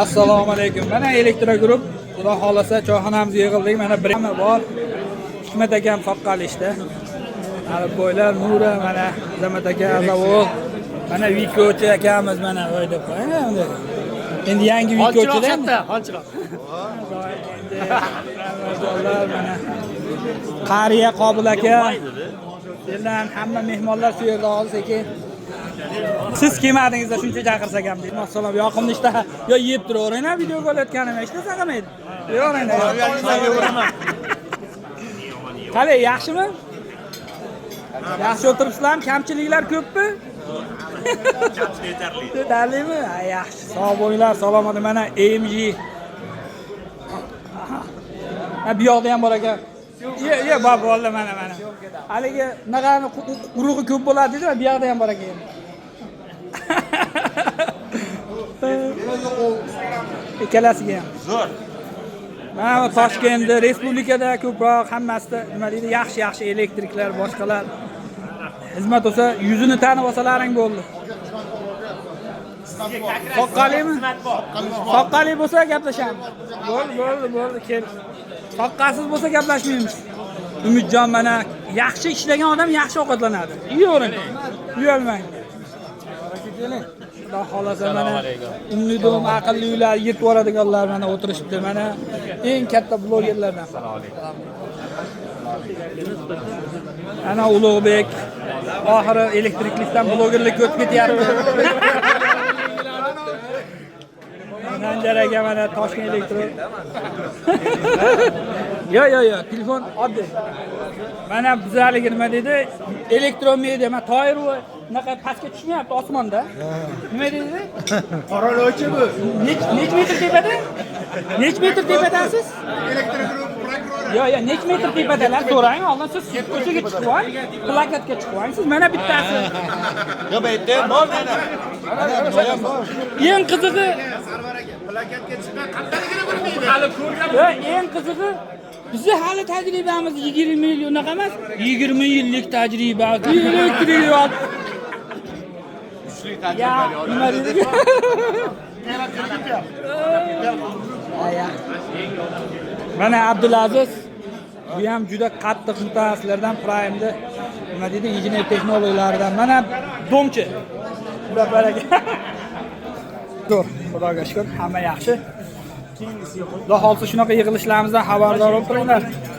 Assalomu alaykum. Mana Elektro Group, xudo xolasa choyxonamizga yig'ildik. Mana birami bor. Hikmat akam soqqalishda. Mana boylar Nura, mana Azamat aka, Azavol. Mana Vikochi akamiz mana o'yda qo'ying. Endi yangi Vikochilar. Qancharoq? Mana Qariya Qobil aka. Sizlardan hamma mehmonlar shu yerda hozir siz kelmadingizda shuncha chaqirsak ham deyman. Assalom, yoqimli ishda. Yo yeb turaveringlar, video ko'rayotganim ishlasam ham edi. Yo'ringlar. Qale, yaxshimi? Yaxshi o'tiribsizlarmi? Kamchiliklar ko'pmi? Yetarlimi? Yaxshi. Sog' bo'linglar, salomat. Mana AMG. Bu yoqda ham bor ekan. Ye, bor bo'ldi mana. Haligi naqani urug'i ko'p bo'ladi dedi, bu yoqda ham bor ekan. Ikkalasiga ham. Zo'r. Mana Toshkentda, respublikada ko'proq hammasida nima deydi, yaxshi elektriklar, boshqalar xizmat olsa, yuzini tanib olsalaring bo'ldi. Soqqalimi? Soqqali bo'lsa gaplashamiz. Bo'ldi, kel. Soqqasiz bo'lsa gaplashmaymiz. Umidjon mana yaxshi ishlagan odam yaxshi ovqatlanadi. Yeyavering. Uyalmang. Keling. Xudo xolasa mana umidum aqlli uylar yetib boradiganlar mana o'tirishibdi. Mana eng katta blogerlardan. Assalomu alaykum. Ana Ulug'bek oxiri elektriklikdan blogerlikka o'tib ketyapti. Nanjaraga mana Toshkent Elektro. Yo, telefon oddiy. Mana bizlarga nima dedi? Elektromedia, mana Toyir unaqa pastga tushmayapti osmonda. Nima dedi? Qoralochi bu. Nech metr tepada? Nech metr tepadasiz? Elektro prokurori. Yo, nech metr tepadalar so'rang, oldin siz ko'chaga chiqib oling, plakatga chiqib oling. Siz mana bittasi. Yo, bu yerda bor mana. Eng qizig'i Sarvar aka, plakatga chiqqan qandaligini bilmaydi. Hali ko'rgan. Yo, eng qizig'i bizni hali tajribamiz 20 yil unaqa emas, 20 yillik tajriba. Elektrik Kuchli tajriba. nima dedi? Mana Abdulaziz bu ham juda qattiq mutaxassislardan Prime'da nima deydi, injener texnologiyalaridan. Mana domchi. Xudo baraka. Zo'r, Xudoga shukr, hamma yaxshi. Xudo xolsa shunaqa yig'ilishlarimizdan xabardor bo'lib turinglar.